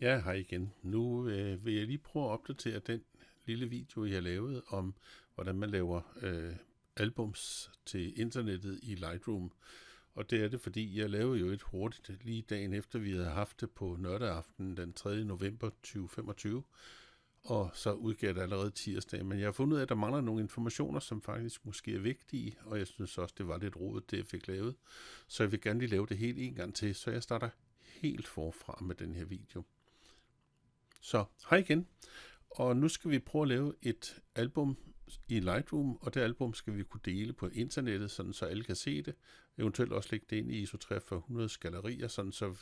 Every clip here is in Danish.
Ja, hej igen. Nu vil jeg lige prøve at opdatere den lille video, jeg lavede om, hvordan man laver albums til internettet i Lightroom. Og det er det, fordi jeg lavede jo et hurtigt lige dagen efter, vi havde haft det på nørdeaften den 3. november 2025. Og så udgav det allerede tirsdag. Men jeg har fundet ud af, at der mangler nogle informationer, som faktisk måske er vigtige, og jeg synes også, det var lidt rodet, det jeg fik lavet. Så jeg vil gerne lige lave det helt en gang til, så jeg starter helt forfra med den her video. Så hej igen, og nu skal vi prøve at lave et album i Lightroom, og det album skal vi kunne dele på internettet, sådan så alle kan se det. Eventuelt også lægge det ind i ISO 4300's gallerier, sådan så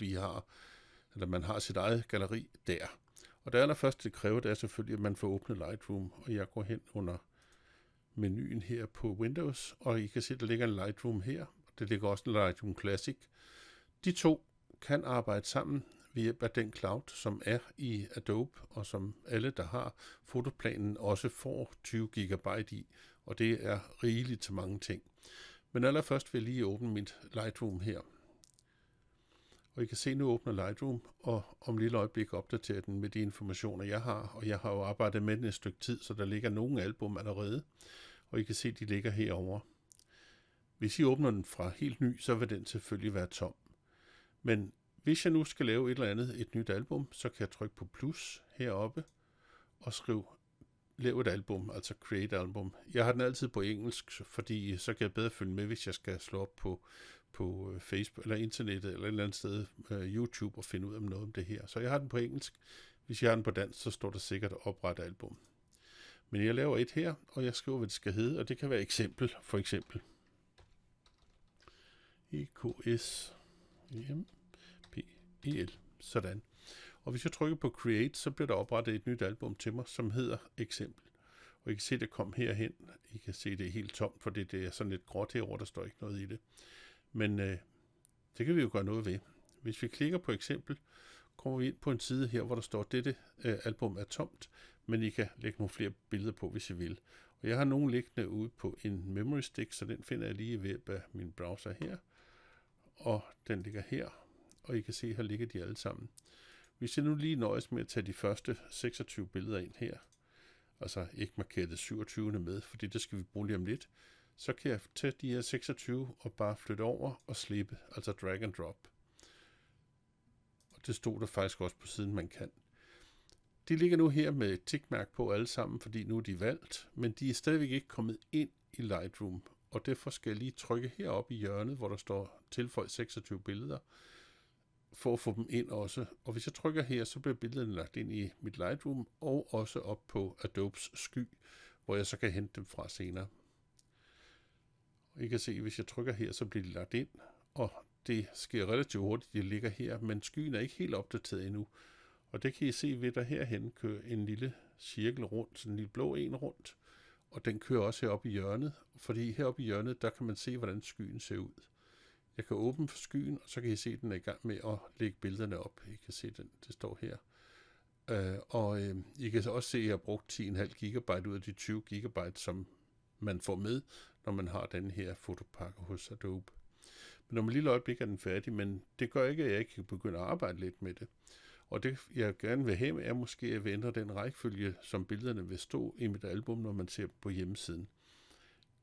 man har sit eget galleri der. Og det allerførste, det kræver, det er selvfølgelig, at man får åbnet Lightroom, og jeg går hen under menuen her på Windows, og I kan se, at der ligger en Lightroom her, og det ligger også en Lightroom Classic. De to kan arbejde sammen ved hjælp af den cloud, som er i Adobe, og som alle, der har fotoplanen, også får 20 GB i, og det er rigeligt til mange ting. Men allerførst vil jeg lige åbne mit Lightroom her. Og I kan se, nu åbner Lightroom, og om et lille øjeblik opdaterer den med de informationer, jeg har. Og jeg har jo arbejdet med den et stykke tid, så der ligger nogle album allerede. Og I kan se, de ligger herovre. Hvis I åbner den fra helt ny, så vil den selvfølgelig være tom. Men hvis jeg nu skal lave et nyt album, så kan jeg trykke på plus heroppe og skrive lav et album, altså create album. Jeg har den altid på engelsk, fordi så kan jeg bedre følge med, hvis jeg skal slå op på Facebook eller internettet eller et eller andet sted, YouTube, og finde ud af noget om det her. Så jeg har den på engelsk. Hvis jeg har den på dansk, så står der sikkert opret album. Men jeg laver et her, og jeg skriver, hvad det skal hedde, og det kan være eksempel, for eksempel. EKS PEL. Sådan. Og hvis jeg trykker på Create, så bliver der oprettet et nyt album til mig, som hedder Eksempel. Og I kan se, det kom herhen. I kan se, det er helt tomt, for det er sådan lidt gråt herovre, der står ikke noget i det. Men det kan vi jo gøre noget ved. Hvis vi klikker på Eksempel, kommer vi ind på en side her, hvor der står, dette album er tomt, men I kan lægge nogle flere billeder på, hvis I vil. Og jeg har nogle liggende ude på en memory stick, så den finder jeg lige ved hjælp af min browser her. Og den ligger her, og I kan se, her ligger de alle sammen. Hvis jeg nu lige nøjes med at tage de første 26 billeder ind her, altså ikke markere det 27. med, fordi det skal vi bruge lige om lidt, så kan jeg tage de her 26 og bare flytte over og slippe, altså drag and drop. Og det stod der faktisk også på siden, man kan. De ligger nu her med et tickmærke på alle sammen, fordi nu er de valgt, men de er stadigvæk ikke kommet ind i Lightroom, og derfor skal jeg lige trykke heroppe i hjørnet, hvor der står tilføj 26 billeder, for at få dem ind også. Og hvis jeg trykker her, så bliver billederne lagt ind i mit Lightroom, og også op på Adobes sky, hvor jeg så kan hente dem fra senere. Og I kan se, at hvis jeg trykker her, så bliver de lagt ind, og det sker relativt hurtigt, de ligger her, men skyen er ikke helt opdateret endnu. Og det kan I se ved, der herhen kører en lille cirkel rundt, sådan en lille blå en rundt, og den kører også heroppe i hjørnet, fordi heroppe i hjørnet, der kan man se, hvordan skyen ser ud. Jeg kan åbne for skyen, og så kan I se, at den er i gang med at lægge billederne op. I kan se, den, det står her. I kan også se, at jeg har brugt 10,5 GB ud af de 20 GB, som man får med, når man har den her fotopakke hos Adobe. Men om et lille øjeblik er den færdig, men det gør ikke, at jeg ikke kan begynde at arbejde lidt med det. Og det, jeg gerne vil have, er måske at ændre den rækkefølge, som billederne vil stå i mit album, når man ser på hjemmesiden.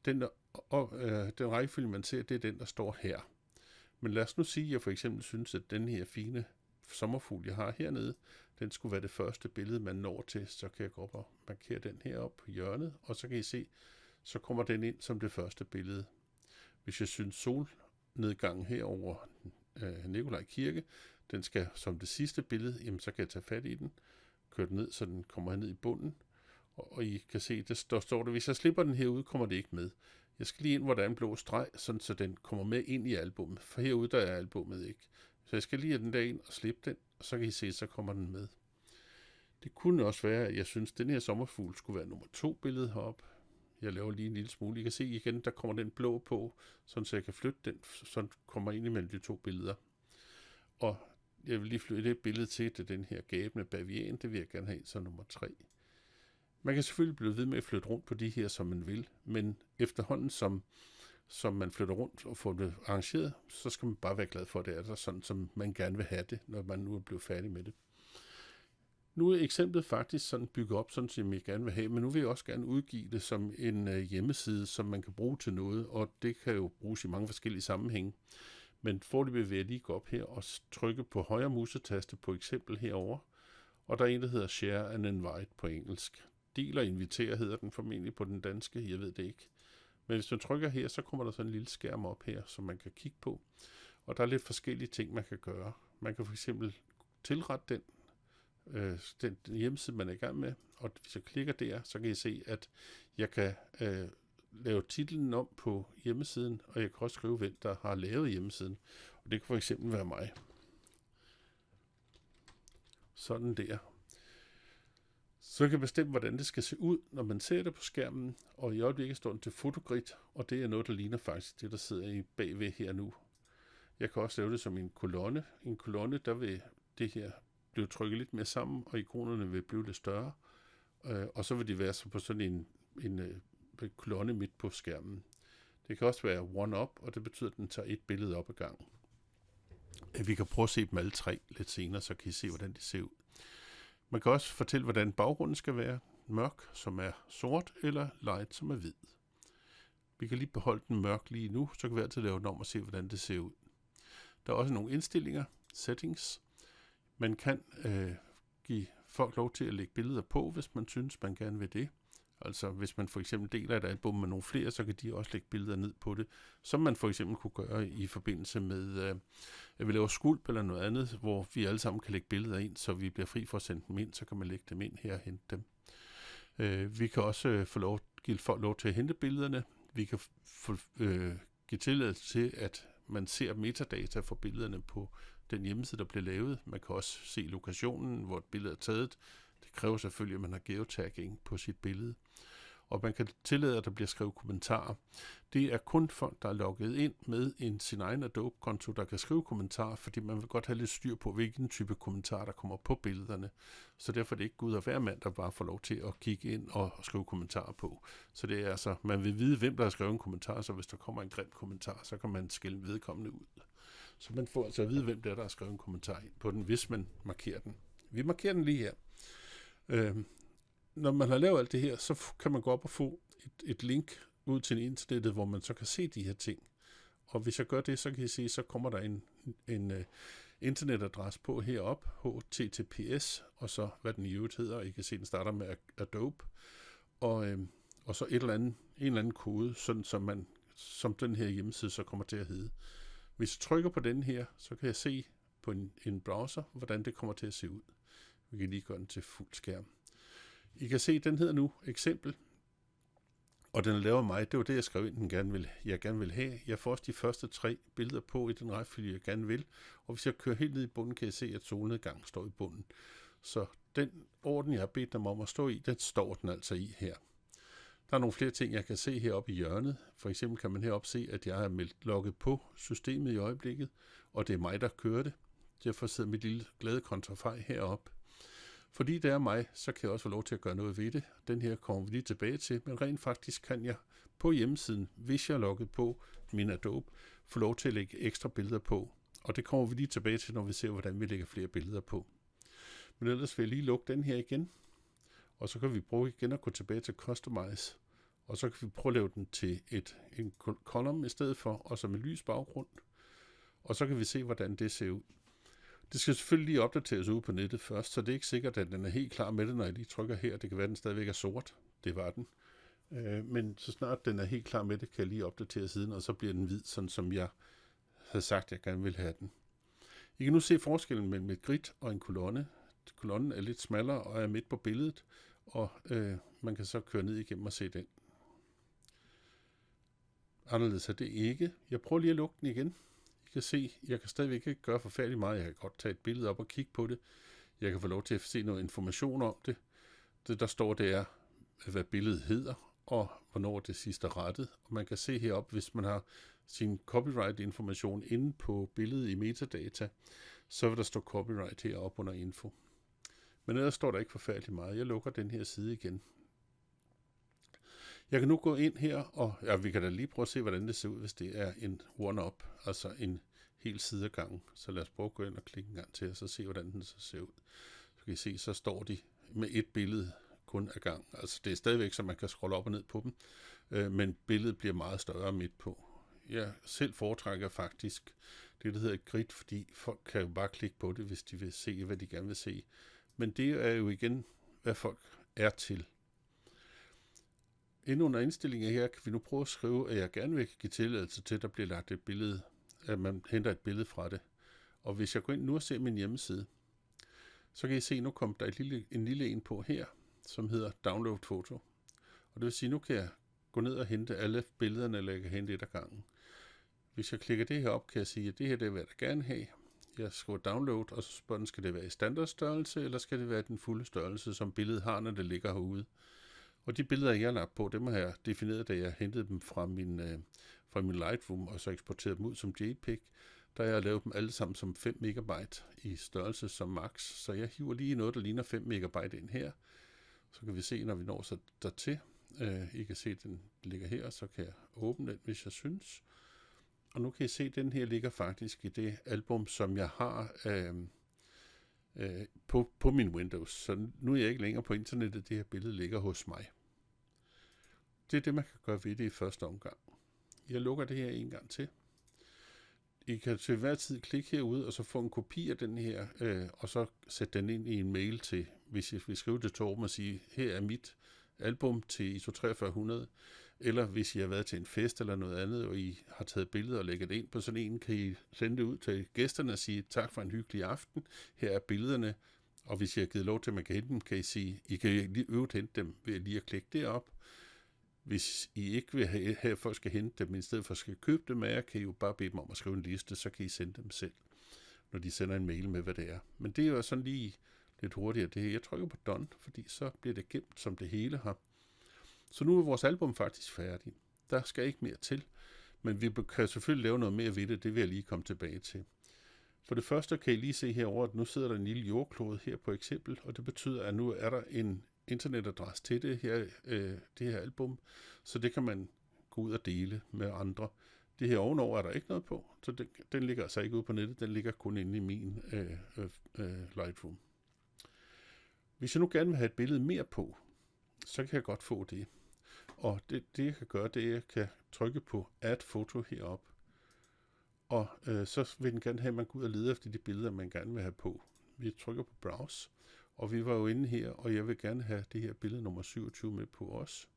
Den rækkefølge, man ser, det er den, der står her. Men lad os nu sige, at jeg for eksempel synes, at den her fine sommerfugl, jeg har hernede, den skulle være det første billede, man når til. Så kan jeg gå op og markere den her op på hjørnet, og så kan I se, så kommer den ind som det første billede. Hvis jeg synes solnedgangen her over Nikolaj Kirke, den skal som det sidste billede, jamen så kan jeg tage fat i den, køre den ned, så den kommer ned i bunden. Og I kan se, der står der, hvis jeg slipper den herude, kommer det ikke med. Jeg skal lige ind, hvor der er en blå streg, sådan så den kommer med ind i albummet. For herude, der er albummet ikke. Så jeg skal lige have den der ind og slippe den, og så kan I se, så kommer den med. Det kunne også være, at jeg synes, at den her sommerfugl skulle være nummer 2 billede heroppe. Jeg laver lige en lille smule. I kan se igen, der kommer den blå på, sådan så jeg kan flytte den, så den kommer ind imellem de 2 billeder. Og jeg vil lige flytte et billede til den her gabende bavian, det vil jeg gerne have ind som nummer 3. Man kan selvfølgelig blive ved med at flytte rundt på de her, som man vil, men efterhånden, som man flytter rundt og får det arrangeret, så skal man bare være glad for, at det er der sådan, som man gerne vil have det, når man nu er blevet færdig med det. Nu er eksemplet faktisk sådan bygget op, sådan som jeg gerne vil have, men nu vil jeg også gerne udgive det som en hjemmeside, som man kan bruge til noget, og det kan jo bruges i mange forskellige sammenhænge. Men foreløbig vil jeg lige gå op her og trykke på højre musetaste på eksempel herover, og der er en, der hedder Share and Invite på engelsk. Del og invitere hedder den formentlig på den danske, jeg ved det ikke. Men hvis man trykker her, så kommer der sådan en lille skærm op her, som man kan kigge på. Og der er lidt forskellige ting, man kan gøre. Man kan for eksempel tilrette den hjemmeside, man er i gang med. Og hvis jeg klikker der, så kan I se, at jeg kan lave titlen om på hjemmesiden, og jeg kan også skrive, hvem der har lavet hjemmesiden. Og det kan for eksempel være mig. Sådan der. Så kan jeg bestemme, hvordan det skal se ud, når man ser det på skærmen, og i øjeblikket står den til fotogrid, og det er noget, der ligner faktisk det, der sidder i bagved her nu. Jeg kan også lave det som en kolonne. En kolonne, der vil det her blive trykket lidt mere sammen, og ikonerne vil blive lidt større, og så vil de være så på sådan en kolonne midt på skærmen. Det kan også være one-up, og det betyder, at den tager et billede op ad gangen. Vi kan prøve at se dem alle tre lidt senere, så kan I se, hvordan de ser ud. Man kan også fortælle, hvordan baggrunden skal være. Mørk, som er sort, eller light, som er hvid. Vi kan lige beholde den mørk lige nu, så kan vi altid lave den om og se, hvordan det ser ud. Der er også nogle indstillinger, settings. Man kan give folk lov til at lægge billeder på, hvis man synes, man gerne vil det. Altså hvis man for eksempel deler et album med nogle flere, så kan de også lægge billeder ned på det, som man for eksempel kunne gøre i forbindelse med, at vi laver skulp eller noget andet, hvor vi alle sammen kan lægge billeder ind, så vi bliver fri for at sende dem ind, så kan man lægge dem ind her og hente dem. Vi kan også give folk lov til at hente billederne. Vi kan give tilladelse til, at man ser metadata for billederne på den hjemmeside, der bliver lavet. Man kan også se lokationen, hvor et billede er taget. Det kræver selvfølgelig, at man har geotagging på sit billede. Og man kan tillade, at der bliver skrevet kommentarer. Det er kun folk, der er logget ind med sin egen Adobe-konto, der kan skrive kommentarer, fordi man vil godt have lidt styr på, hvilken type kommentarer, der kommer på billederne. Så derfor er det ikke Gud og hver mand, der bare får lov til at kigge ind og skrive kommentarer på. Så det er altså, man vil vide, hvem der har skrevet en kommentar, så hvis der kommer en grim kommentar, så kan man skille vedkommende ud. Så man får altså at vide, hvem der har skrevet en kommentar ind på den, hvis man markerer den. Vi markerer den lige her. Når man har lavet alt det her, så kan man gå op og få et link ud til internettet, hvor man så kan se de her ting. Og hvis jeg gør det, så kan I se, så kommer der en internetadresse på herop, https, og så hvad den i øvrigt hedder. I kan se, den starter med Adobe, og så en eller anden kode, sådan som den her hjemmeside så kommer til at hedde. Hvis jeg trykker på den her, så kan jeg se på en browser, hvordan det kommer til at se ud. Vi kan lige gøre den til fuld skærm. I kan se, den hedder nu eksempel, og den laver mig. Det var det, jeg skrev ind, jeg gerne vil have. Jeg får også de første 3 billeder på i den rækkefølge, jeg gerne vil. Og hvis jeg kører helt ned i bunden, kan jeg se, at solnedgang står i bunden. Så den orden, jeg har bedt dem om at stå i, den står den altså i her. Der er nogle flere ting, jeg kan se heroppe i hjørnet. For eksempel kan man heroppe se, at jeg er logget på systemet i øjeblikket, og det er mig, der kører det. Derfor sidder mit lille glade kontrafej heroppe. Fordi det er mig, så kan jeg også få lov til at gøre noget ved det. Den her kommer vi lige tilbage til, men rent faktisk kan jeg på hjemmesiden, hvis jeg er logget på min Adobe, få lov til at lægge ekstra billeder på. Og det kommer vi lige tilbage til, når vi ser, hvordan vi lægger flere billeder på. Men ellers vil jeg lige lukke den her igen, og så kan vi prøve igen at gå tilbage til Customize, og så kan vi prøve at lave den til en column i stedet for, og så med lys baggrund. Og så kan vi se, hvordan det ser ud. Det skal selvfølgelig lige opdateres ude på nettet først, så det er ikke sikkert, at den er helt klar med det, når jeg lige trykker her. Det kan være, at den stadigvæk er sort. Det var den. Men så snart den er helt klar med det, kan jeg lige opdatere siden, og så bliver den hvid, sådan som jeg havde sagt, jeg gerne ville have den. I kan nu se forskellen mellem et grid og en kolonne. Kolonnen er lidt smallere og er midt på billedet, og man kan så køre ned igennem og se den. Anderledes er det ikke. Jeg prøver lige at lukke den igen. I kan se, jeg kan stadigvæk ikke gøre forfærdeligt meget. Jeg kan godt tage et billede op og kigge på det. Jeg kan få lov til at se noget information om det. Det der står, det er, hvad billedet hedder, og hvornår det sidst er rettet. Og man kan se heroppe, hvis man har sin copyright-information inde på billedet i metadata, så vil der stå copyright heroppe under info. Men ellers står der ikke forfærdeligt meget. Jeg lukker den her side igen. Jeg kan nu gå ind her, og vi kan da lige prøve at se, hvordan det ser ud, hvis det er en one-up, altså en hel side ad gangen. Så lad os prøve at gå ind og klikke en gang til, og så se, hvordan den så ser ud. Så kan I se, så står de med et billede kun ad gang. Altså det er stadigvæk, så man kan scrolle op og ned på dem, men billedet bliver meget større midt på. Jeg selv foretrækker faktisk det, der hedder et grid, fordi folk kan jo bare klikke på det, hvis de vil se, hvad de gerne vil se. Men det er jo igen, hvad folk er til. Inden under indstillinger her, kan vi nu prøve at skrive, at jeg gerne vil give tilladelse til, at der bliver lagt et billede, at man henter et billede fra det. Og hvis jeg går ind nu og ser min hjemmeside, så kan I se, at nu kommer der en lille en på her, som hedder Download Photo. Og det vil sige, at nu kan jeg gå ned og hente alle billederne, eller jeg kan hente et af gangen. Hvis jeg klikker det her op, kan jeg sige, at det her det vil jeg da gerne have. Jeg skriver download, og så spørger den, skal det være i standardstørrelse, eller skal det være den fulde størrelse, som billedet har, når det ligger herude. Og de billeder, jeg har lagt på, dem har jeg defineret, da jeg hentede dem fra min Lightroom, og så eksporterede dem ud som JPEG. Der har jeg lavet dem alle sammen som 5 megabyte i størrelse som max. Så jeg hiver lige noget, der ligner 5 megabyte ind her. Så kan vi se, når vi når så dertil. I kan se, at den ligger her, så kan jeg åbne den, hvis jeg synes. Og nu kan I se, at den her ligger faktisk i det album, som jeg har på min Windows. Så nu er jeg ikke længere på internettet, det her billede ligger hos mig. Det er det, man kan gøre ved det i første omgang. Jeg lukker det her en gang til. I kan til hver tid klikke herude, og så få en kopi af den her, og så sætte den ind i en mail til, hvis I vil skrive det til Torben og sige, her er mit album til ISO 4300, eller hvis I har været til en fest eller noget andet, og I har taget billeder og lægget det ind på sådan en, kan I sende det ud til gæsterne og sige, tak for en hyggelig aften, her er billederne, og hvis I har givet lov til, at man kan hente dem, kan I sige, I kan lige øvrigt hente dem ved lige at klikke derop. Hvis I ikke vil have, at folk skal hente dem, i stedet for at skal købe dem af jer, kan I jo bare bede dem om at skrive en liste, så kan I sende dem selv, når de sender en mail med, hvad det er. Men det er jo sådan lige lidt hurtigere det her. Jeg trykker på Done, fordi så bliver det gemt, som det hele har. Så nu er vores album faktisk færdig. Der skal ikke mere til, men vi kan selvfølgelig lave noget mere ved det. Det vil jeg lige komme tilbage til. For det første kan I lige se herover, at nu sidder der en lille jordklode her på eksempel, og det betyder, at nu er der en internetadresse til det her album, så det kan man gå ud og dele med andre. Det her ovenover er der ikke noget på, så den ligger altså ikke ude på nettet, den ligger kun inde i min Lightroom. Hvis jeg nu gerne vil have et billede mere på, så kan jeg godt få det. Og det jeg kan gøre, det er, at jeg kan trykke på Add Photo heroppe, og så vil den gerne have, at man går ud og leder efter de billeder, man gerne vil have på. Vi trykker på Browse, og vi var jo inde her, og jeg vil gerne have det her billede nummer 27 med på os.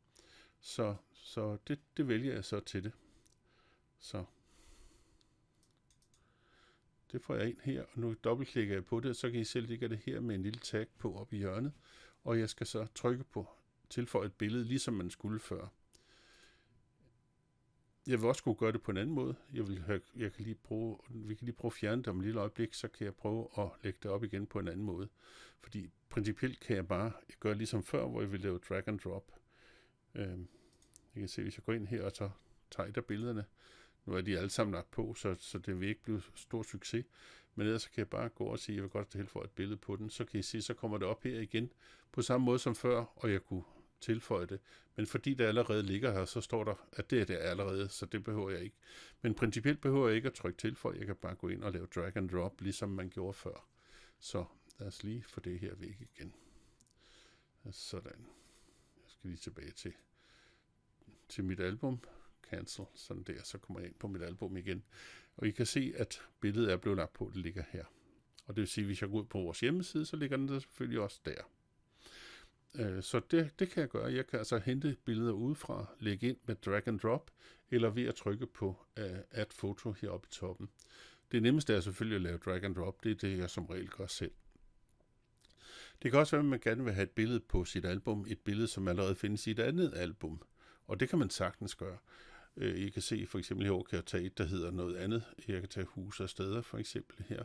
Så det vælger jeg så til det. Så det får jeg ind her, og nu dobbeltklikker jeg på det, så kan I selv ligge det her med en lille tag på oppe i hjørnet, og jeg skal så trykke på tilføje et billede, ligesom man skulle før. Jeg vil også kunne gøre det på en anden måde. Vi kan lige prøve at fjerne det om et lille øjeblik, så kan jeg prøve at lægge det op igen på en anden måde. Fordi principielt kan jeg bare gøre ligesom før, hvor jeg vil lave drag and drop. Jeg kan se, hvis jeg går ind her og så tager et af billederne. Nu er de alle sammen lagt på, så det vil ikke blive stor succes. Men ellers kan jeg bare gå og sige, at jeg vil godt tilføje et billede på den. Så kan I se, så kommer det op her igen på samme måde som før, og jeg kunne tilføje det. Men fordi det allerede ligger her, så står der, at det er allerede, så det behøver jeg ikke. Men principielt behøver jeg ikke at trykke tilføje. Jeg kan bare gå ind og lave drag and drop, ligesom man gjorde før. Så lad os lige få det her væk igen. Sådan. Jeg skal lige tilbage til mit album. Cancel, sådan der, så kommer jeg ind på mit album igen. Og I kan se, at billedet er blevet lagt på, det ligger her. Og det vil sige, at hvis jeg går ud på vores hjemmeside, så ligger den der selvfølgelig også der. Så det kan jeg gøre. Jeg kan altså hente billeder udefra, lægge ind med drag and drop, eller ved at trykke på Add Photo heroppe i toppen. Det nemmeste er selvfølgelig at lave drag and drop. Det er det, jeg som regel gør selv. Det kan også være, at man gerne vil have et billede på sit album, et billede, som allerede findes i et andet album. Og det kan man sagtens gøre. I kan se for eksempel herovre, kan jeg tage et, der hedder noget andet. Jeg kan tage huse og steder for eksempel her.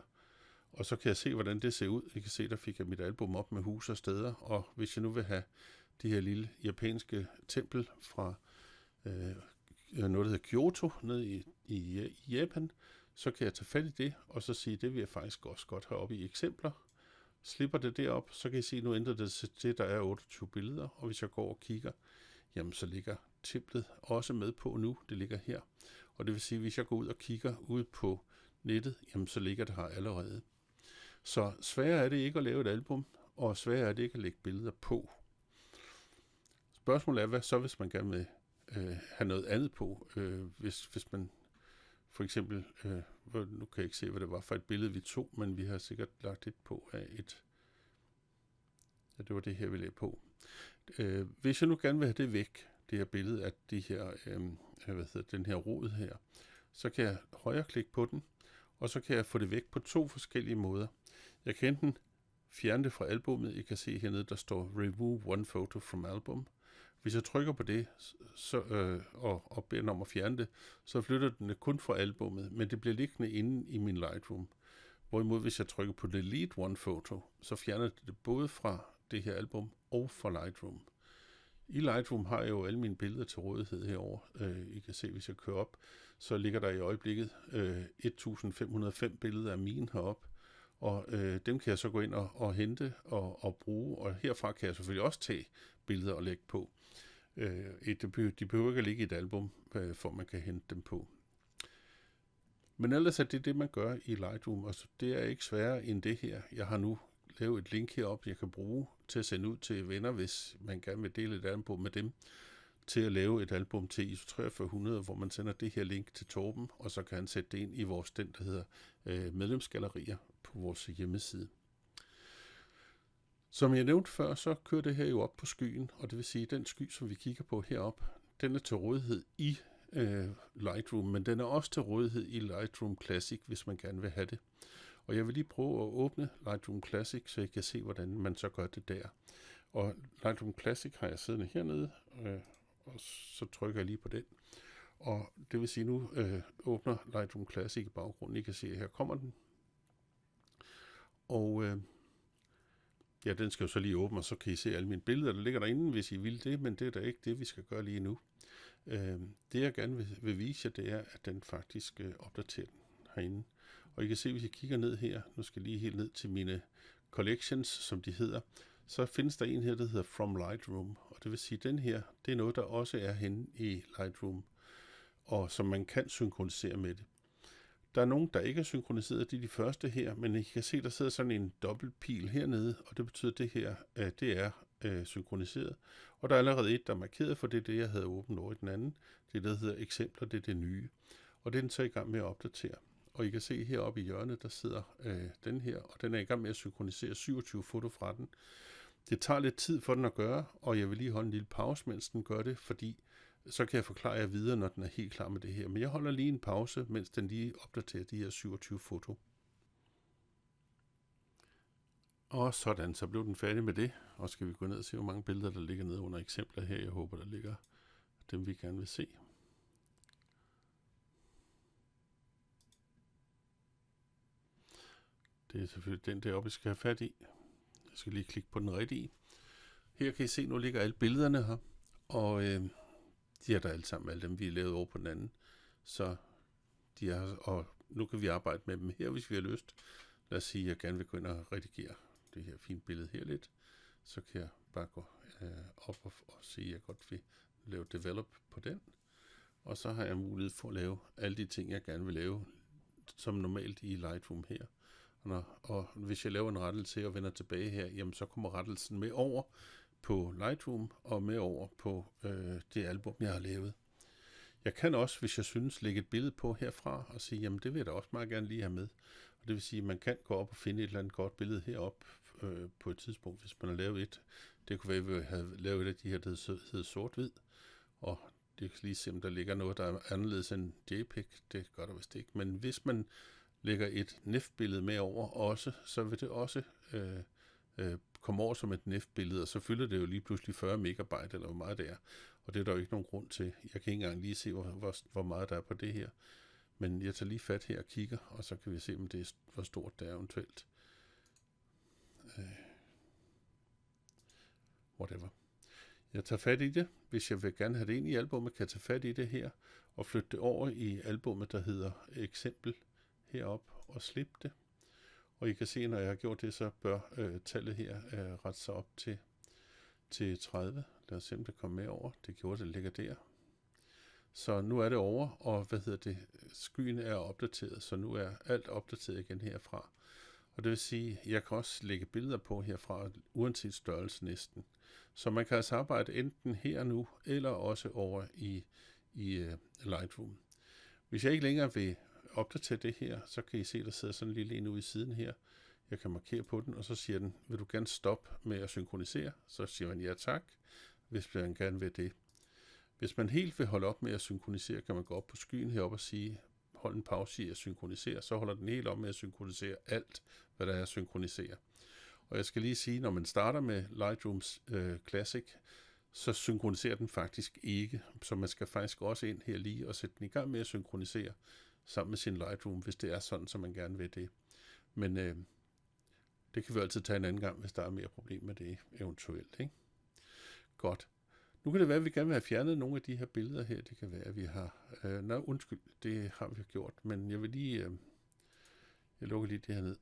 Og så kan jeg se, hvordan det ser ud. I kan se, der fik jeg mit album op med huse og steder. Og hvis jeg nu vil have det her lille japanske tempel fra noget, der hedder Kyoto, nede i Japan, så kan jeg tage fat i det, og så sige, det vil jeg faktisk også godt have op i eksempler. Slipper det derop, så kan I se, nu ændrer det sig til, der er 28 billeder. Og hvis jeg går og kigger, jamen så ligger templet også med på nu. Det ligger her. Og det vil sige, hvis jeg går ud og kigger ud på nettet, jamen så ligger det her allerede. Så sværere er det ikke at lave et album, og sværere er det ikke at lægge billeder på. Spørgsmålet er, hvad så hvis man gerne vil have noget andet på, hvis man for eksempel, nu kan jeg ikke se, hvad det var for et billede, vi tog, men vi har sikkert lagt et på af det var det her, vi lagde på. Hvis jeg nu gerne vil have det væk, det her billede af de her, den her rod her, så kan jeg højreklikke på den, og så kan jeg få det væk på 2 forskellige måder. Jeg kan enten fjerne det fra albummet. I kan se hernede, der står Remove one photo from album. Hvis jeg trykker på det og beder den om at fjerne det, så flytter den det kun fra albummet, men det bliver liggende inde i min Lightroom. Hvorimod hvis jeg trykker på Delete one photo, så fjerner det både fra det her album og fra Lightroom. I Lightroom har jeg jo alle mine billeder til rådighed herover. I kan se, hvis jeg kører op, så ligger der i øjeblikket 1505 billeder af mine heroppe. Og dem kan jeg så gå ind og hente og bruge, og herfra kan jeg selvfølgelig også tage billeder og lægge på. De behøver ikke at ligge i et album, for man kan hente dem på. Men ellers er det man gør i Lightroom, og det er ikke sværere end det her. Jeg har nu lavet et link heroppe, jeg kan bruge til at sende ud til venner, hvis man gerne vil dele et album med dem, til at lave et album til ISO 4300, hvor man sender det her link til Torben, og så kan han sætte det ind i vores den, der hedder medlemsgallerier på vores hjemmeside. Som jeg nævnte før, så kører det her jo op på skyen, og det vil sige, at den sky, som vi kigger på heroppe, den er til rådighed i Lightroom, men den er også til rådighed i Lightroom Classic, hvis man gerne vil have det. Og jeg vil lige prøve at åbne Lightroom Classic, så I kan se, hvordan man så gør det der. Og Lightroom Classic har jeg siddende hernede, og så trykker jeg lige på den. Og det vil sige, nu åbner Lightroom Classic i baggrunden. I kan se, at her kommer den. Og ja, den skal jo så lige åbne, og så kan I se alle mine billeder, der ligger derinde, hvis I vil det, men det er da ikke det, vi skal gøre lige nu. Det jeg gerne vil vise jer, det er, at den faktisk opdaterer den herinde. Og I kan se, hvis I kigger ned her, nu skal jeg lige helt ned til mine collections, som de hedder, så findes der en her, der hedder From Lightroom, og det vil sige, at den her, det er noget, der også er henne i Lightroom, og som man kan synkronisere med det. Der er nogen, der ikke er synkroniseret, det er de første her, men I kan se, der sidder sådan en dobbeltpil hernede, og det betyder, at det her, det er synkroniseret. Og der er allerede et, der er markeret, for det er det, jeg havde åbent over i den anden. Det er det, der hedder eksempler, det er det nye. Og det er den så i gang med at opdatere. Og I kan se heroppe i hjørnet, der sidder den her, og den er i gang med at synkronisere 27 foto fra den. Det tager lidt tid for den at gøre, og jeg vil lige holde en lille pause, mens den gør det, fordi så kan jeg forklare jer videre, når den er helt klar med det her. Men jeg holder lige en pause, mens den lige opdaterer de her 27 foto. Og sådan, så blev den færdig med det. Og skal vi gå ned og se, hvor mange billeder, der ligger nede under eksempler her. Jeg håber, der ligger dem, vi gerne vil se. Det er selvfølgelig den deroppe, vi skal have fat i. Jeg skal lige klikke på den rigtige. Her kan I se, nu ligger alle billederne her. Og de er der alle sammen, alle dem vi har lavet over på den anden. Så de er, og nu kan vi arbejde med dem her, hvis vi har lyst. Lad os sige, at jeg gerne vil gå ind og redigere det her fine billede her lidt. Så kan jeg bare gå op og sige, at jeg godt vil lave develop på den. Og så har jeg mulighed for at lave alle de ting, jeg gerne vil lave, som normalt i Lightroom her. Og hvis jeg laver en rettelse og vender tilbage her, jamen så kommer rettelsen med over på Lightroom og med over på det album, jeg har lavet. Jeg kan også, hvis jeg synes, lægge et billede på herfra og sige, jamen det vil jeg da også meget gerne lige have med. Og det vil sige, at man kan gå op og finde et eller andet godt billede heroppe på et tidspunkt, hvis man har lavet et. Det kunne være, at vi havde lavet et af de her, der hedder sort-hvid. Og det kan lige se, om der ligger noget, der er anderledes end JPEG. Det gør der vist ikke. Men hvis man lægger et NEF-billede med over også, så vil det også komme over som et NEF-billede, og så fylder det jo lige pludselig 40 megabyte, eller hvor meget det er. Og det er der jo ikke nogen grund til. Jeg kan ikke engang lige se, hvor meget der er på det her. Men jeg tager lige fat her og kigger, og så kan vi se, om det er, hvor stort det er eventuelt. Whatever. Jeg tager fat i det. Hvis jeg vil gerne have det ind i albummet, kan jeg tage fat i det her, og flytte det over i albummet, der hedder eksempel herop og slippe det. Og I kan se, når jeg har gjort det, så bør tallet her rette sig op til 30. Lad os se, om det kommer med over. Det gjorde det, ligger der. Så nu er det over, og skyen er opdateret, så nu er alt opdateret igen herfra. Og det vil sige, at jeg kan også lægge billeder på herfra, uanset størrelse næsten. Så man kan altså arbejde enten her nu, eller også over i Lightroom. Hvis jeg ikke længere vil opdatere det her, så kan I se, der sidder sådan en lille en ude i siden her. Jeg kan markere på den, og så siger den, vil du gerne stoppe med at synkronisere? Så siger man ja tak, hvis man gerne vil det. Hvis man helt vil holde op med at synkronisere, kan man gå op på skyen heroppe og sige, hold en pause i at synkronisere, så holder den helt op med at synkronisere alt, hvad der er at synkronisere. Og jeg skal lige sige, når man starter med Lightrooms Classic, så synkroniserer den faktisk ikke, så man skal faktisk også ind her lige og sætte den i gang med at synkronisere sammen med sin Lightroom, hvis det er sådan, som man gerne vil det. Men det kan vi altid tage en anden gang, hvis der er mere problem med det eventuelt. Ikke? Godt. Nu kan det være, at vi gerne vil have fjernet nogle af de her billeder her. Det kan være, at vi har... undskyld, det har vi gjort, men jeg vil lige... jeg lukker lige det her ned.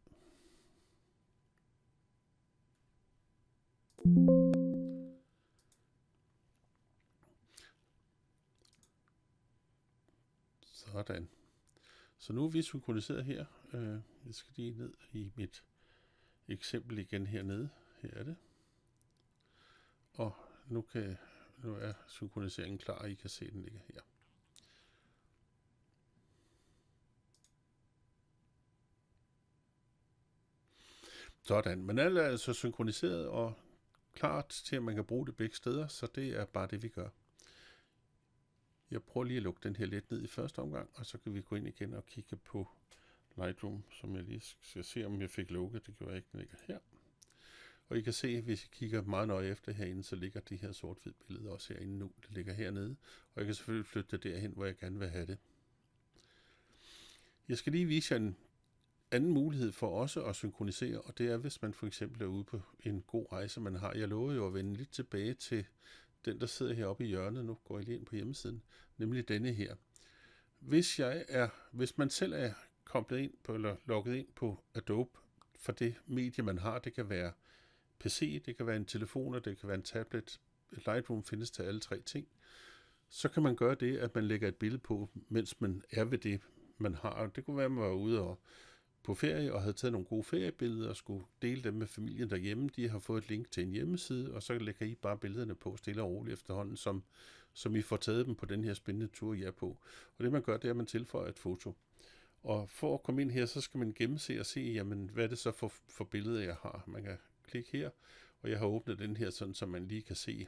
Sådan. Så nu er vi synkroniseret her. Jeg skal lige ned i mit eksempel igen hernede. Her er det. Og nu er synkroniseringen klar, og I kan se, at den ligger her. Sådan. Men alt er altså synkroniseret og klart til, at man kan bruge det begge steder, så det er bare det, vi gør. Jeg prøver lige at lukke den her lidt ned i første omgang, og så kan vi gå ind igen og kigge på Lightroom, som jeg lige skal se, om jeg fik lukket. Det gjorde jeg ikke, den ligger her. Og I kan se, hvis I kigger meget nøje efter herinde, så ligger de her sort-hvid billeder også herinde nu. Det ligger hernede, og jeg kan selvfølgelig flytte det derhen, hvor jeg gerne vil have det. Jeg skal lige vise jer en anden mulighed for også at synkronisere, og det er, hvis man for eksempel er ude på en god rejse, man har. Jeg lover jo at vende lidt tilbage til den, der sidder heroppe i hjørnet. Nu går jeg lige ind på hjemmesiden, nemlig denne her. Hvis man selv er koblet ind på, eller logget ind på Adobe for det medie, man har, det kan være PC, det kan være en telefon, og det kan være en tablet. Lightroom findes til alle tre ting. Så kan man gøre det, at man lægger et billede på, mens man er ved det, man har. Det kunne være, at man var ude og på ferie og havde taget nogle gode feriebilleder og skulle dele dem med familien derhjemme. De har fået et link til en hjemmeside, og så lægger I bare billederne på stille og roligt efterhånden, som I får taget dem på den her spændende tur, I er på. Og det man gør, det er, at man tilføjer et foto. Og for at komme ind her, så skal man gennemse og se, jamen, hvad er det så for billeder, jeg har. Man kan klikke her, og jeg har åbnet den her, sådan, så man lige kan se,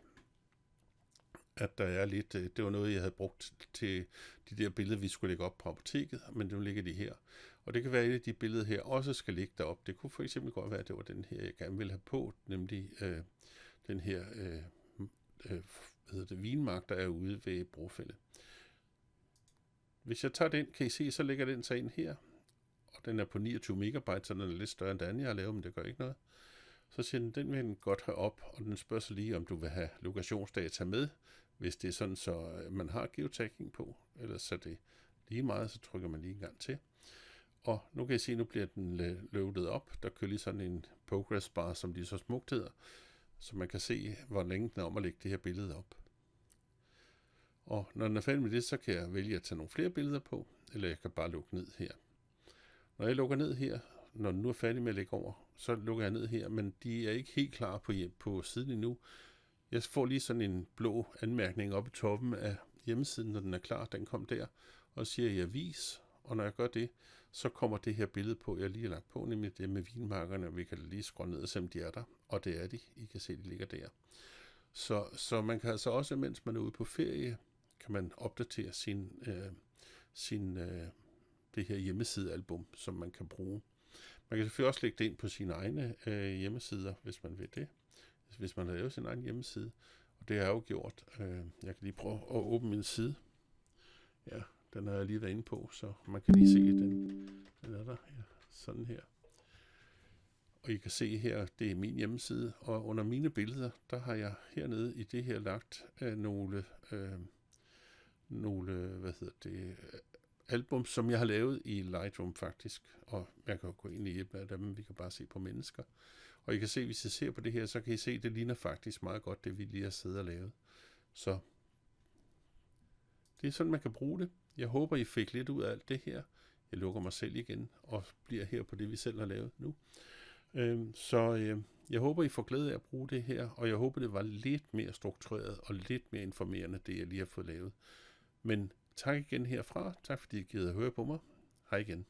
at der er lidt, det var noget, jeg havde brugt til de der billeder, vi skulle lægge op på apoteket, men nu ligger de her. Og det kan være, at et af de billeder her også skal ligge derop. Det kunne for eksempel godt være, at det var den her, jeg gerne ville have på, nemlig den her vinmark, der er ude ved Brofælde. Hvis jeg tager den, kan I se, så ligger den så ind her, og den er på 29 megabyte, så den er lidt større end den, jeg har lavet, men det gør ikke noget. Så siger den vil den godt have op, og den spørger så lige, om du vil have lokationsdata med, hvis det er sådan, så man har geotagging på, ellers så det lige meget, så trykker man lige en gang til. Og nu kan I se, nu bliver den loadet op. Der kører lige sådan en progress bar, som de så smukt hedder, så man kan se, hvor længe den er om at lægge det her billede op. Og når den er færdig med det, så kan jeg vælge at tage nogle flere billeder på, eller jeg kan bare lukke ned her. Når jeg lukker ned her, når den nu er færdig med at lægge over, så lukker jeg ned her, men de er ikke helt klar på siden endnu. Jeg får lige sådan en blå anmærkning oppe i toppen af hjemmesiden, når den er klar. Den kom der, og siger jeg vis, og når jeg gør det, så kommer det her billede på, jeg lige har lagt på, nemlig det med vinmarkerne, og vi kan lige scrolle ned og se, om de er der, og det er de. I kan se, de ligger der. Så man kan altså også, mens man er ude på ferie, kan man opdatere det her hjemmesidealbum, som man kan bruge. Man kan selvfølgelig også lægge det ind på sine egne hjemmesider, hvis man vil det. Hvis man har lavet sin egen hjemmeside. Og det har jeg jo gjort. Jeg kan lige prøve at åbne min side. Ja, den har jeg lige været inde på, så man kan lige se, den er der. Ja, sådan her. Og I kan se her, det er min hjemmeside. Og under mine billeder, der har jeg hernede i det her lagt nogle album, som jeg har lavet i Lightroom faktisk, og jeg kan gå ind i et af dem, vi kan bare se på mennesker. Og I kan se, hvis I ser på det her, så kan I se, at det ligner faktisk meget godt, det vi lige har siddet og lavet. Så det er sådan, man kan bruge det. Jeg håber, I fik lidt ud af alt det her. Jeg lukker mig selv igen og bliver her på det, vi selv har lavet nu. Jeg håber, I får glæde af at bruge det her, og jeg håber, det var lidt mere struktureret og lidt mere informerende, det jeg lige har fået lavet. Men tak igen herfra. Tak fordi I gider at høre på mig. Hej igen.